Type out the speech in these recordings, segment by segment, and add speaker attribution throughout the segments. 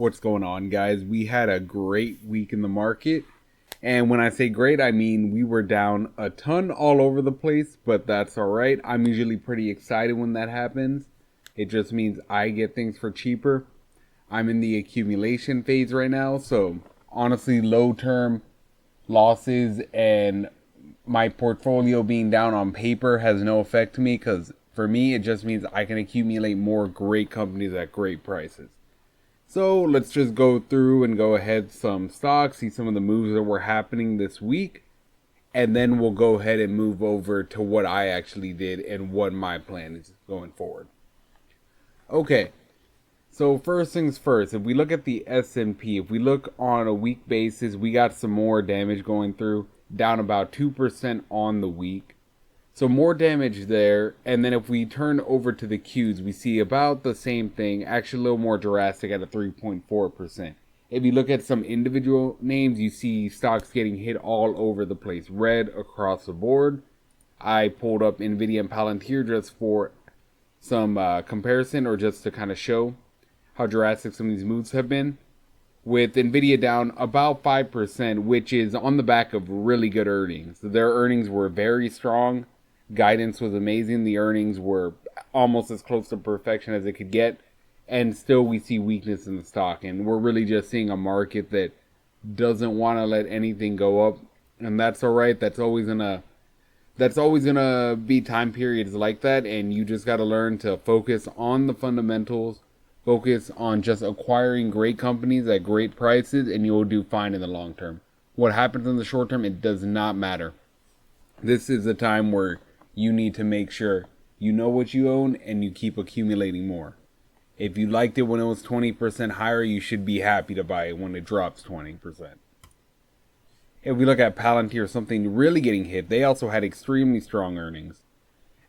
Speaker 1: What's going on, guys? We had a great week in the market. And when I say great, I mean we were down a ton all over the place, but that's all right. I'm usually pretty excited when that happens. It just means I get things for cheaper. I'm in the accumulation phase right now, so honestly, low term losses and my portfolio being down on paper has no effect to me because for me, it just means I can accumulate more great companies at great prices. So let's just go through and go ahead some stocks, see some of the moves that were happening this week, and then we'll go ahead and move over to what I actually did and what my plan is going forward. Okay, so first things first, if we look at the S&P, if we look on a week basis, we got some more damage going through, down about 2% on the week. So more damage there, and then if we turn over to the Qs, we see about the same thing, actually a little more drastic at a 3.4%. If you look at some individual names, you see stocks getting hit all over the place, red across the board. I pulled up Nvidia and Palantir just for some comparison or just to kind of show how drastic some of these moves have been. With Nvidia down about 5%, which is on the back of really good earnings. Their earnings were very strong. Guidance was amazing. The earnings were almost as close to perfection as it could get. And still we see weakness in the stock. And we're really just seeing a market that doesn't want to let anything go up. And that's all right. That's always gonna be time periods like that. And you just got to learn to focus on the fundamentals. Focus on just acquiring great companies at great prices. And you will do fine in the long term. What happens in the short term, it does not matter. This is a time where you need to make sure you know what you own and you keep accumulating more. If you liked it when it was 20% higher, you should be happy to buy it when it drops 20%. If we look at Palantir, something really getting hit, they also had extremely strong earnings.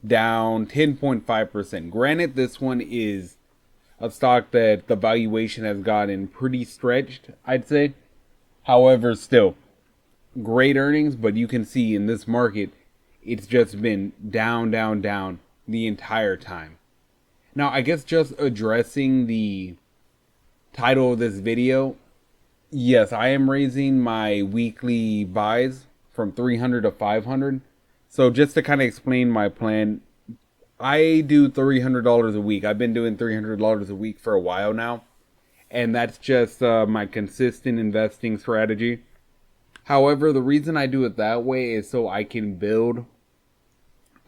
Speaker 1: Down 10.5%. Granted, this one is a stock that the valuation has gotten pretty stretched, I'd say. However, still, great earnings, but you can see in this market, it's just been down, down, down the entire time. Now, I guess just addressing the title of this video, yes, I am raising my weekly buys from 300 to 500. So just to kind of explain my plan, I do $300 a week. I've been doing $300 a week for a while now. And that's just my consistent investing strategy. However, the reason I do it that way is so I can build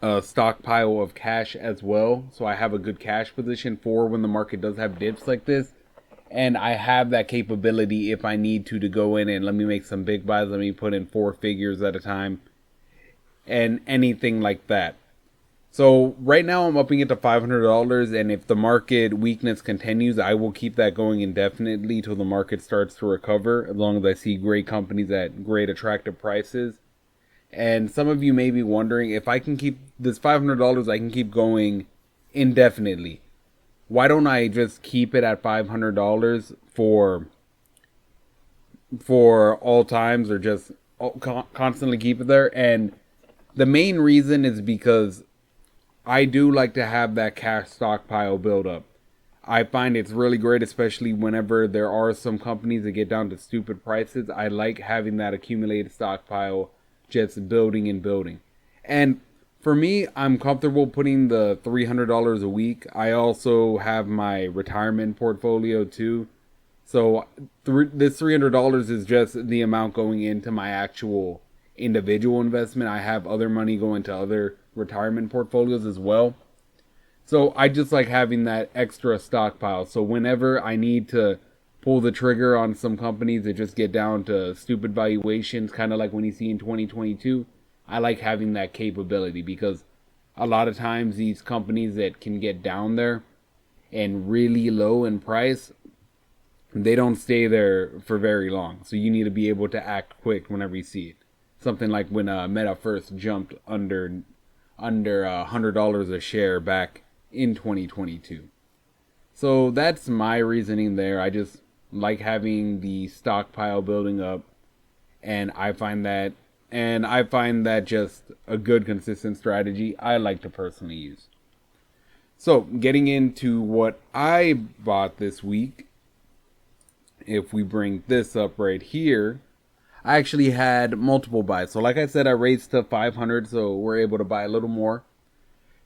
Speaker 1: a stockpile of cash as well. So I have a good cash position for when the market does have dips like this. And I have that capability if I need to go in and let me make some big buys. Let me put in 4 figures at a time and anything like that. So right now I'm upping it to $500, and if the market weakness continues, I will keep that going indefinitely till the market starts to recover, as long as I see great companies at great attractive prices. And some of you may be wondering, if I can keep this $500, I can keep going indefinitely. Why don't I just keep it at $500 for all times, or just constantly keep it there? And the main reason is because I do like to have that cash stockpile build up. I find it's really great, especially whenever there are some companies that get down to stupid prices. I like having that accumulated stockpile just building and building. And for me, I'm comfortable putting the $300 a week. I also have my retirement portfolio too. So this $300 is just the amount going into my actual individual investment. I have other money going to other retirement portfolios as well. So I just like having that extra stockpile. So whenever I need to pull the trigger on some companies that just get down to stupid valuations, kind of like when you see in 2022, I like having that capability, because a lot of times these companies that can get down there and really low in price, they don't stay there for very long. So you need to be able to act quick whenever you see it. Something like when Meta first jumped under $100 a share back in 2022. So that's my reasoning there. I just like having the stockpile building up, and I find that just a good consistent strategy I like to personally use. So getting into what I bought this week, if we bring this up right here, I actually had multiple buys. So like I said, I raised to 500, so we're able to buy a little more.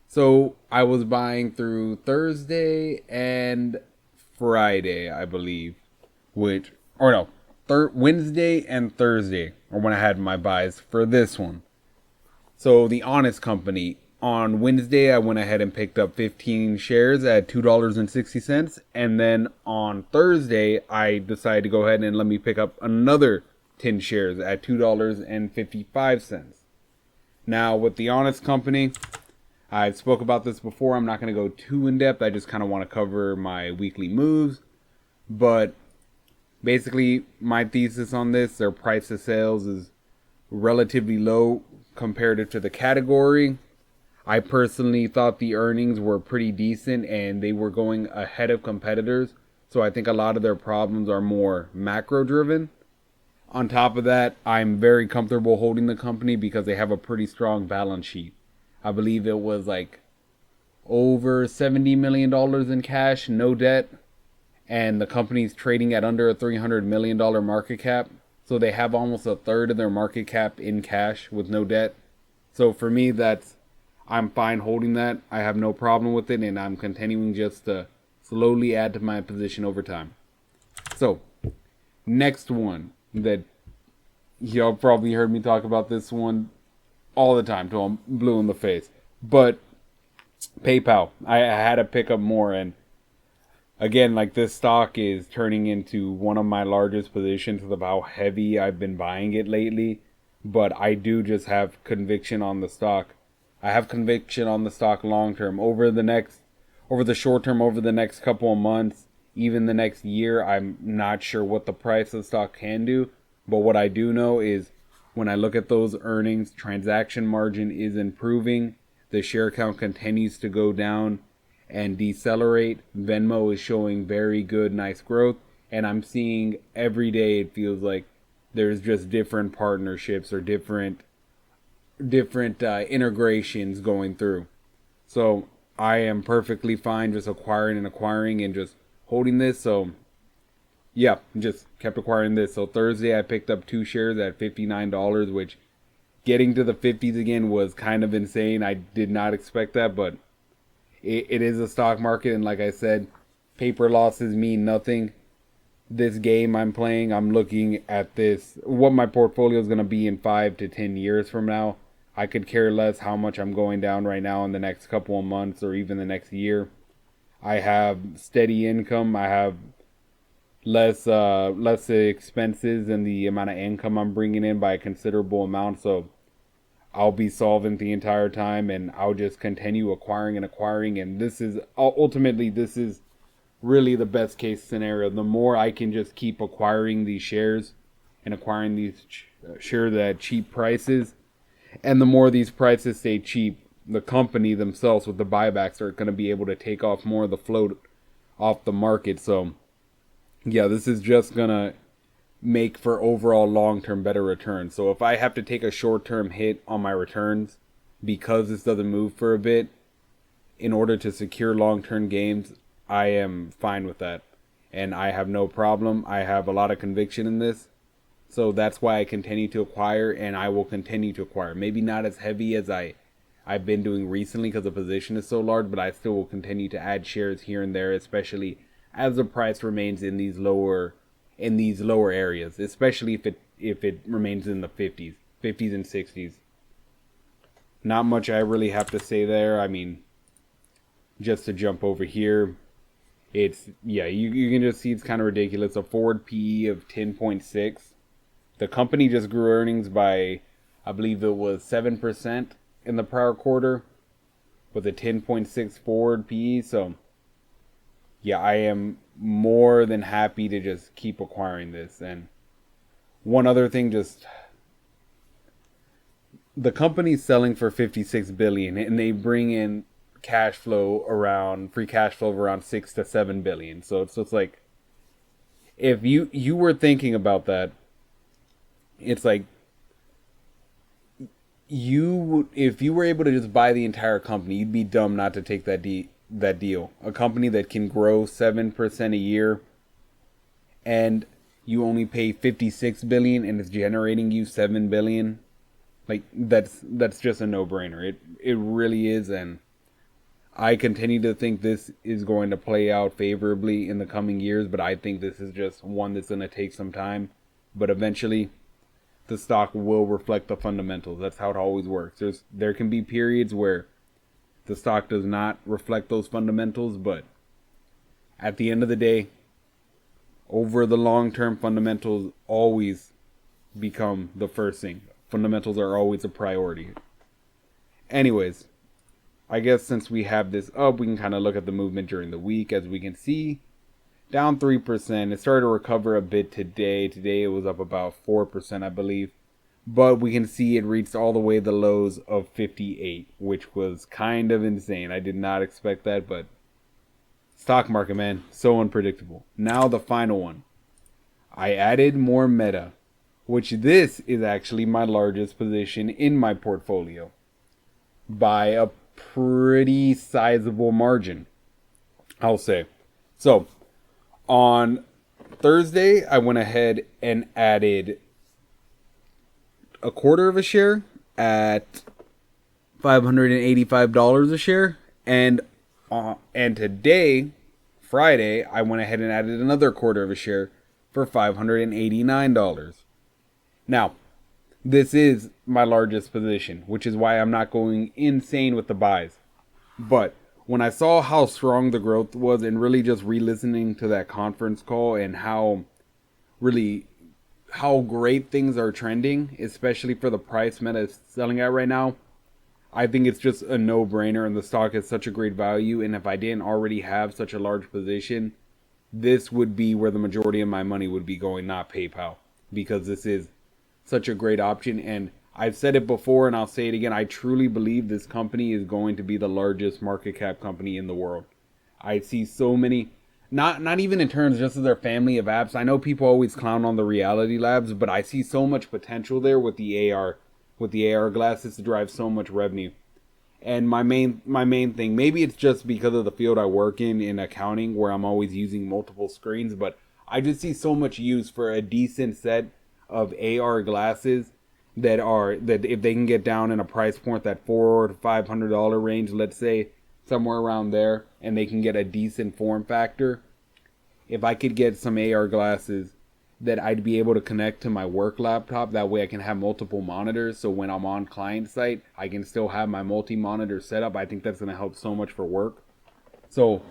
Speaker 1: So I was buying through Thursday and Friday, I believe, which, or no, Wednesday and Thursday are when I had my buys for this one. So the Honest Company, on Wednesday, I went ahead and picked up 15 shares at $2.60. And then on Thursday, I decided to go ahead and let me pick up another 10 shares at $2.55. Now, with the Honest Company, I spoke about this before. I'm not going to go too in depth. I just kind of want to cover my weekly moves. But basically, my thesis on this, their price to sales is relatively low comparative to the category. I personally thought the earnings were pretty decent and they were going ahead of competitors. So I think a lot of their problems are more macro driven. On top of that, I'm very comfortable holding the company because they have a pretty strong balance sheet. I believe it was like over $70 million in cash, no debt. And the company's trading at under a $300 million market cap. So they have almost a third of their market cap in cash with no debt. So for me, I'm fine holding that. I have no problem with it, and I'm continuing just to slowly add to my position over time. So, next one that y'all probably heard me talk about this one all the time till I'm blue in the face. But PayPal, I had to pick up more, and again, like this stock is turning into one of my largest positions of how heavy I've been buying it lately. But I do just have conviction on the stock. I have conviction on the stock long term. Over the short term, over the next couple of months, even the next year, I'm not sure what the price of the stock can do. But what I do know is when I look at those earnings, transaction margin is improving. The share count continues to go down and decelerate. Venmo is showing very good, nice growth. And I'm seeing every day, it feels like there's just different partnerships or different integrations going through. So I am perfectly fine just acquiring and just holding this. So yeah, just kept acquiring this. So Thursday I picked up 2 shares at $59, which getting to the 50s again was kind of insane. I did not expect that, but it is a stock market, and like I said, paper losses mean nothing. This game I'm playing, I'm looking at what my portfolio is going to be in 5 to 10 years from now. I could care less how much I'm going down right now in the next couple of months or even the next year. I have steady income. I have less expenses than the amount of income I'm bringing in by a considerable amount. So I'll be solvent the entire time, and I'll just continue acquiring. And this is really the best case scenario. The more I can just keep acquiring these shares and acquiring these shares at cheap prices, and the more these prices stay cheap, the company themselves with the buybacks are going to be able to take off more of the float off the market. So yeah, this is just going to make for overall long-term better returns. So if I have to take a short-term hit on my returns because this doesn't move for a bit in order to secure long-term gains, I am fine with that. And I have no problem. I have a lot of conviction in this. So that's why I continue to acquire, and I will continue to acquire. Maybe not as heavy as I've been doing recently because the position is so large, but I still will continue to add shares here and there, especially as the price remains in these lower areas, especially if it remains in the 50s and 60s. Not much I really have to say there. I mean, just to jump over here, you can just see it's kind of ridiculous. A forward PE of 10.6. The company just grew earnings by, I believe it was 7% in the prior quarter with a 10.6 forward PE. So yeah, I am more than happy to just keep acquiring this. And one other thing, just the company's selling for $56 billion, and they bring in free cash flow of around $6 to $7 billion. So it's like, if you were thinking about that, it's like if you were able to just buy the entire company, you'd be dumb not to take that deal. A company that can grow 7% a year and you only pay 56 billion and it's generating you 7 billion. Like that's just a no-brainer. It really is, and I continue to think this is going to play out favorably in the coming years, but I think this is just one that's going to take some time. But eventually, the stock will reflect the fundamentals. That's how it always works. There can be periods where the stock does not reflect those fundamentals, but at the end of the day, over the long term, fundamentals always become the first thing. Fundamentals are always a priority. Anyways, I guess since we have this up, we can kind of look at the movement during the week. As we can see, down 3%. It started to recover a bit today. Today it was up about 4%, I believe. But we can see it reached all the way the lows of 58, which was kind of insane. I did not expect that, but stock market, man, so unpredictable. Now the final one. I added more Meta, which this is actually my largest position in my portfolio by a pretty sizable margin, I'll say. So, on Thursday, I went ahead and added a quarter of a share at $585 a share, and today, Friday, I went ahead and added another quarter of a share for $589. Now, this is my largest position, which is why I'm not going insane with the buys. But when I saw how strong the growth was, and really just re-listening to that conference call and how great things are trending, especially for the price Meta is selling at right now, I think it's just a no-brainer, and the stock is such a great value. And if I didn't already have such a large position, this would be where the majority of my money would be going, not PayPal, because this is such a great option. And I've said it before and I'll say it again. I truly believe this company is going to be the largest market cap company in the world. I see so many, not even in terms just of their family of apps. I know people always clown on the Reality Labs, but I see so much potential there with the AR glasses to drive so much revenue. And my main thing, maybe it's just because of the field I work in accounting, where I'm always using multiple screens, but I just see so much use for a decent set of AR glasses that if they can get down in a price point, that $400 to $500 range, let's say somewhere around there, and they can get a decent form factor. If I could get some AR glasses that I'd be able to connect to my work laptop, that way I can have multiple monitors, so when I'm on client site, I can still have my multi-monitor setup. I think that's going to help so much for work. So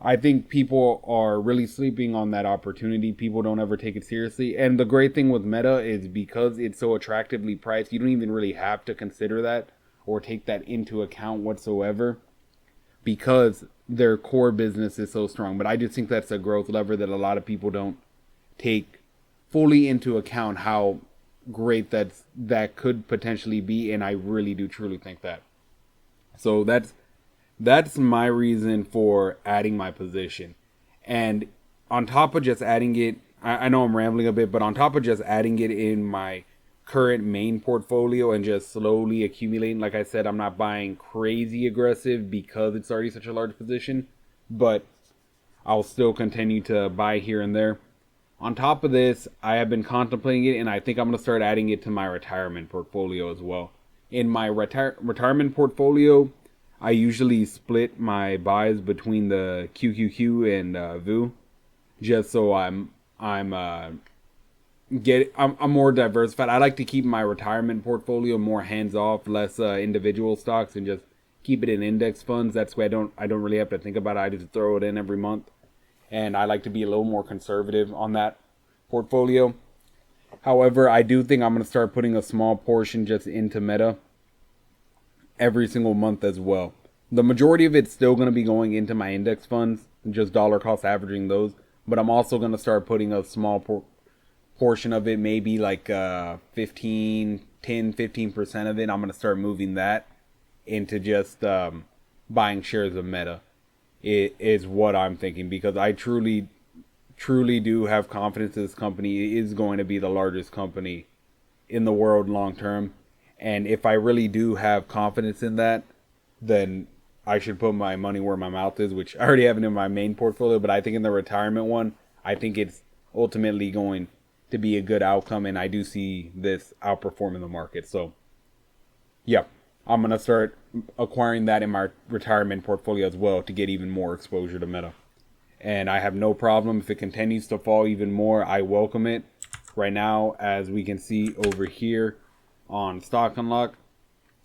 Speaker 1: I think people are really sleeping on that opportunity. People don't ever take it seriously. And the great thing with Meta is because it's so attractively priced, you don't even really have to consider that or take that into account whatsoever, because their core business is so strong. But I just think that's a growth lever that a lot of people don't take fully into account, how great that could potentially be. And I really do truly think that. So that's my reason for adding my position. And on top of just adding it, I know I'm rambling a bit, but on top of just adding it in my current main portfolio and just slowly accumulating, like I said, I'm not buying crazy aggressive because it's already such a large position, but I'll still continue to buy here and there. On top of this, I have been contemplating it, and I think I'm going to start adding it to my retirement portfolio as well. In my retirement portfolio, I usually split my buys between the QQQ and VU, just so I'm more diversified. I like to keep my retirement portfolio more hands off, less individual stocks, and just keep it in index funds. That's why I don't really have to think about it. I just throw it in every month, and I like to be a little more conservative on that portfolio. However, I do think I'm going to start putting a small portion just into Meta every single month as well. The majority of it's still going to be going into my index funds, just dollar cost averaging those, but I'm also going to start putting a small portion of it, maybe like 15% of it. I'm going to start moving that into just buying shares of Meta. It is what I'm thinking, because I truly do have confidence that this company is going to be the largest company in the world long term. And if I really do have confidence in that, then I should put my money where my mouth is, which I already have it in my main portfolio. But I think in the retirement one, I think it's ultimately going to be a good outcome, and I do see this outperforming the market. So yeah, I'm going to start acquiring that in my retirement portfolio as well to get even more exposure to Meta. And I have no problem if it continues to fall even more. I welcome it. Right now, as we can see over here on Stock Unlock,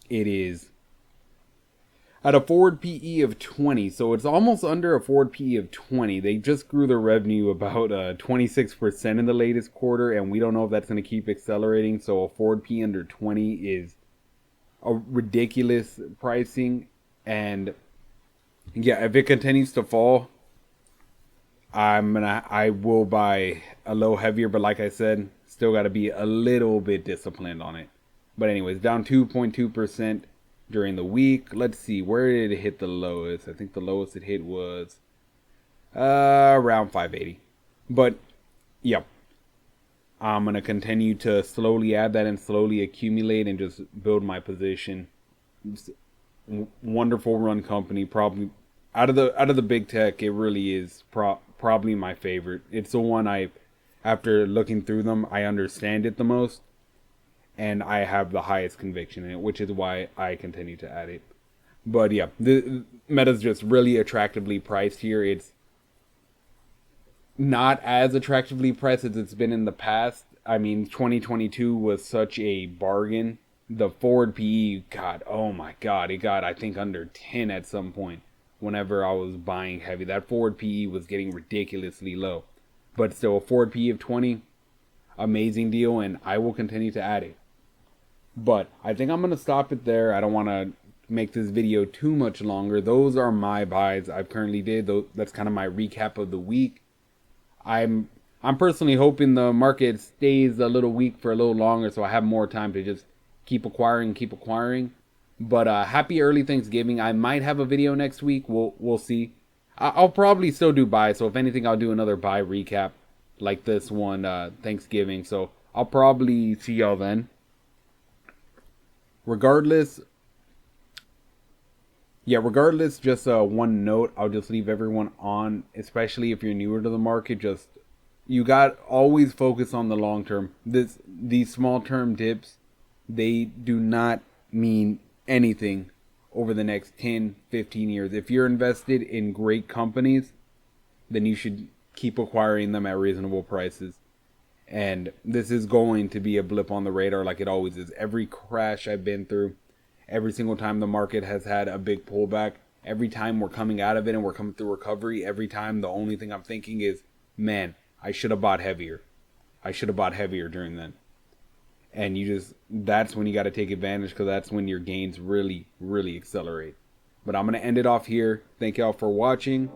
Speaker 1: it is at a forward PE of 20. So it's almost under a forward PE of 20. They just grew their revenue about 26% in the latest quarter, and we don't know if that's going to keep accelerating. So a forward PE under 20 is a ridiculous pricing. And yeah, if it continues to fall, I will buy a little heavier, but like I said, still got to be a little bit disciplined on it. But anyways, down 2.2% during the week. Let's see, where did it hit the lowest? I think the lowest it hit was around 580. But yeah, I'm gonna continue to slowly add that and slowly accumulate and just build my position. Wonderful run company, probably out of the big tech, it really is probably my favorite. It's the one after looking through them, I understand it the most, and I have the highest conviction in it, which is why I continue to add it. But yeah, the Meta's just really attractively priced here. It's not as attractively priced as it's been in the past. I mean, 2022 was such a bargain. The forward PE, God, oh my God, it got, I think, under 10 at some point whenever I was buying heavy. That forward PE was getting ridiculously low. But still, a forward PE of 20, amazing deal, and I will continue to add it. But I think I'm going to stop it there. I don't want to make this video too much longer. Those are my buys I've currently did. That's kind of my recap of the week. I'm personally hoping the market stays a little weak for a little longer so I have more time to just keep acquiring. But happy early Thanksgiving. I might have a video next week. We'll see. I'll probably still do buy. So if anything, I'll do another buy recap like this one, Thanksgiving. So I'll probably see y'all then. Regardless, just one note I'll just leave everyone on, especially if you're newer to the market. Just you got always focus on the long term. These small term dips, they do not mean anything over the next 10, 15 years. If you're invested in great companies, then you should keep acquiring them at reasonable prices. And this is going to be a blip on the radar like it always is. Every crash I've been through, every single time the market has had a big pullback, every time we're coming out of it and we're coming through recovery, every time the only thing I'm thinking is, man, I should have bought heavier. I should have bought heavier during then. And that's when you got to take advantage, because that's when your gains really, really accelerate. But I'm going to end it off here. Thank y'all for watching.